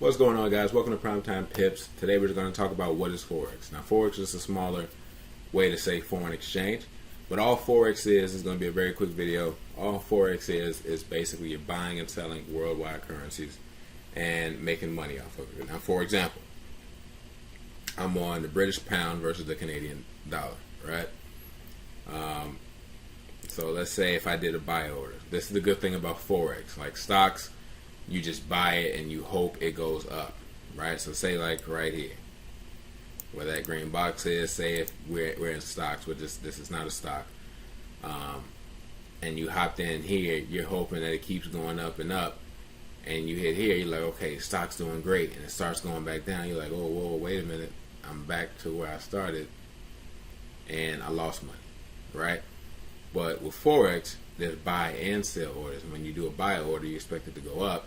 What's going on, guys? Welcome to Primetime Pips. Today we're going to talk about what is Forex. Now, Forex is a smaller way to say foreign exchange, but all Forex is going to be a very quick video. All Forex is basically you're buying and selling worldwide currencies and making money off of it. Now, for example, I'm on the British pound versus the Canadian dollar, right? So let's say if I did a buy order. This is the good thing about Forex. Like stocks, you just buy it and you hope it goes up, right? So say like right here, where that green box is, say if we're in stocks, but this is not a stock, and you hopped in here, you're hoping that it keeps going up and up, and you hit here, you're like, okay, stock's doing great, and it starts going back down, you're like, oh, whoa, wait a minute, I'm back to where I started, and I lost money, right? But with Forex, there's buy and sell orders. When you do a buy order, you expect it to go up,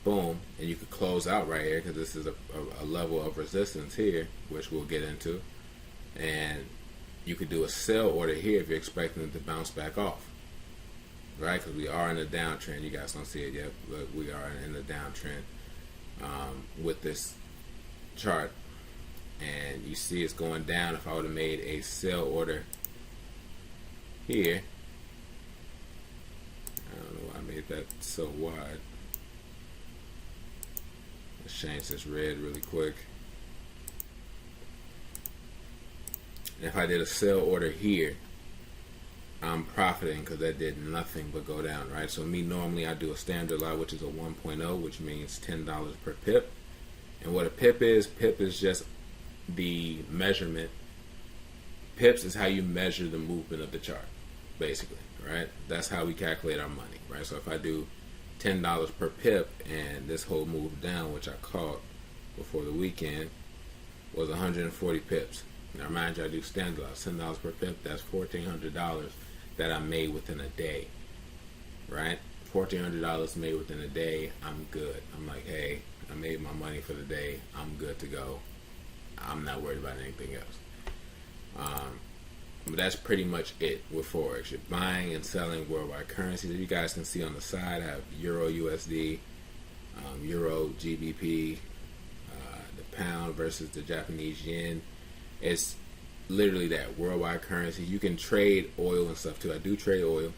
boom, and you could close out right here because this is a level of resistance here, which we'll get into, and you could do a sell order here if you're expecting it to bounce back off, right? Because we are in a downtrend. You guys don't see it yet, but we are in a downtrend with this chart, and you see it's going down. If I would have made a sell order here, I don't know why I made that so wide. Let's change this red really quick. And if I did a sell order here, I'm profiting because that did nothing but go down, right? So me, normally I do a standard lot, which is a 1.0, which means $10 per pip. And what a pip is just the measurement. Pips is how you measure the movement of the chart, basically, right? That's how we calculate our money, right? So if I do $10 per pip and this whole move down, which I caught before the weekend, was 140 pips. Now mind you, I do standard lots, $10 per pip, that's $1,400 that I made within a day, right? $1,400 made within a day, I'm good. I'm like, hey, I made my money for the day, I'm good to go. I'm not worried about anything else. But that's pretty much it with Forex. You're buying and selling worldwide currencies. As you guys can see on the side, I have Euro USD, Euro GBP, the pound versus the Japanese yen. It's literally that, worldwide currency. You can trade oil and stuff too. I do trade oil.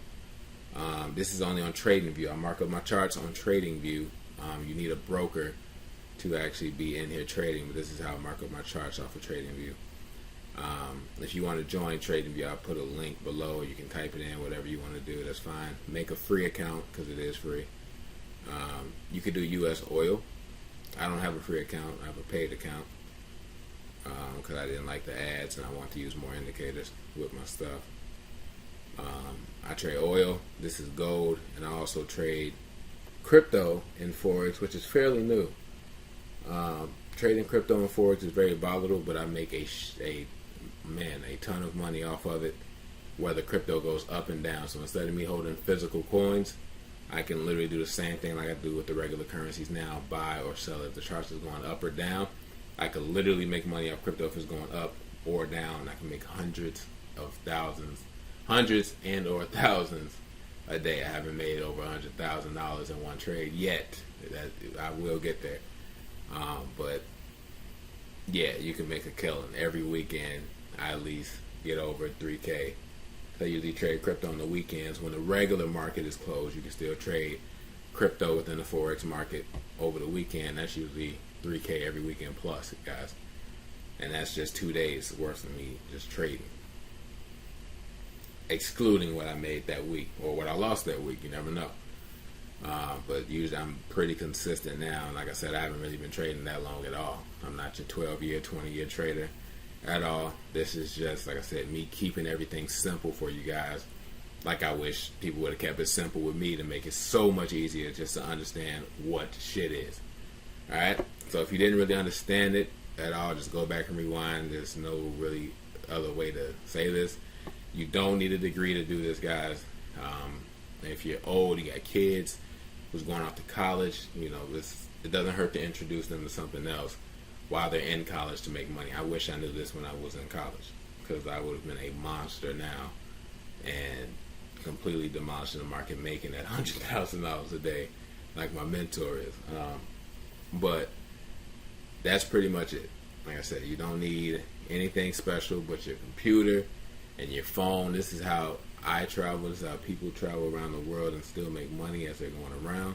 This is only on TradingView. I mark up my charts on TradingView. You need a broker to actually be in here trading, but this is how I mark up my charts off of TradingView. If you want to join TradingView, I'll put a link below. You can type it in, whatever you want to do, that's fine. Make a free account because it is free. You could do US oil. I don't have a free account, I have a paid account because I didn't like the ads and I want to use more indicators with my stuff. I trade oil, this is gold, and I also trade crypto in Forex, which is fairly new. Trading crypto and Forex is very volatile, but I make a ton of money off of it, whether crypto goes up and down. So instead of me holding physical coins, I can literally do the same thing like I do with the regular currencies now, buy or sell. If the chart is going up or down, I could literally make money off crypto if it's going up or down. I can make hundreds and or thousands a day. I haven't made over $100,000 in one trade yet. I will get there. But yeah, you can make a killing every weekend. I at least get over 3K. I usually trade crypto on the weekends. When the regular market is closed, you can still trade crypto within the Forex market over the weekend. That's usually 3K every weekend plus, guys. And that's just 2 days worth of me just trading, excluding what I made that week or what I lost that week. You never know. But usually I'm pretty consistent now, and like I said, I haven't really been trading that long at all. I'm not your 12-year, 20-year trader at all. This is just, like I said, me keeping everything simple for you guys. Like I wish people would have kept it simple with me to make it so much easier just to understand what shit is. Alright? So if you didn't really understand it at all, just go back and rewind. There's no really other way to say this. You don't need a degree to do this, guys. If you're old, you got kids who's going off to college, it doesn't hurt to introduce them to something else while they're in college to make money. I wish I knew this when I was in college, because I would have been a monster now and completely demolishing the market, making that $100,000 a day like my mentor is. But that's pretty much it. Like I said, you don't need anything special but your computer and your phone. This is how I travel. This is how people travel around the world and still make money as they're going around,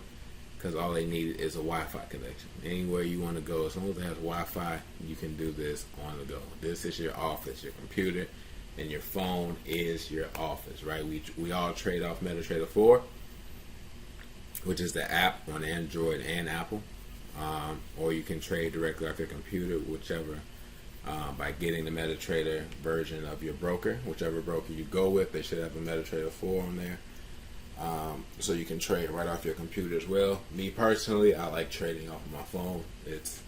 because all they need is a Wi-Fi connection. Anywhere you want to go, as long as it has Wi-Fi, you can do this on the go. This is your office. Your computer and your phone is your office, right? We all trade off MetaTrader 4, which is the app on Android and Apple. Or you can trade directly off your computer, whichever, by getting the MetaTrader version of your broker. Whichever broker you go with, they should have a MetaTrader 4 on there. So you can trade right off your computer as well. Me personally, I like trading off of my phone. It's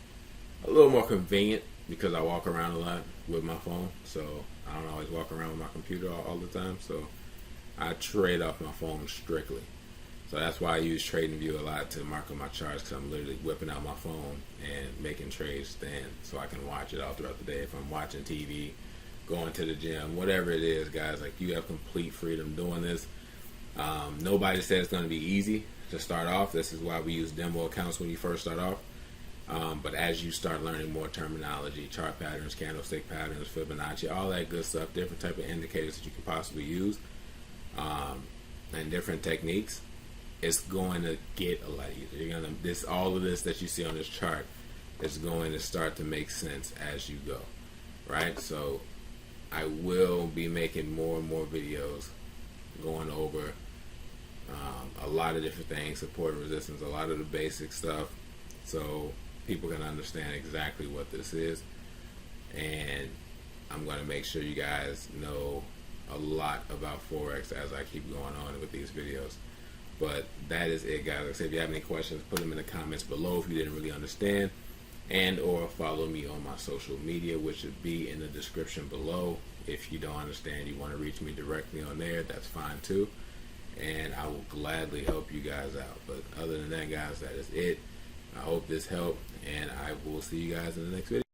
a little more convenient because I walk around a lot with my phone, so I don't always walk around with my computer all the time. So I trade off my phone strictly. So that's why I use TradingView a lot to mark up my charts, because I'm literally whipping out my phone and making trades then, so I can watch it all throughout the day. If I'm watching TV, going to the gym, whatever it is, guys, like, you have complete freedom doing this. Nobody said it's going to be easy to start off. This is why we use demo accounts when you first start off. But as you start learning more terminology, chart patterns, candlestick patterns, Fibonacci, all that good stuff, different type of indicators that you can possibly use, and different techniques, it's going to get a lot easier. You're gonna all of this that you see on this chart is going to start to make sense as you go, right? So I will be making more and more videos going over a lot of different things, support and resistance, a lot of the basic stuff, so people can understand exactly what this is. And I'm going to make sure you guys know a lot about Forex as I keep going on with these videos. But that is it, guys. Like I said, if you have any questions, put them in the comments below if you didn't really understand, and or follow me on my social media, which should be in the description below. If you don't understand, you want to reach me directly on there, that's fine too, and I will gladly help you guys out. But other than that, guys, that is it. I hope this helped, and I will see you guys in the next video.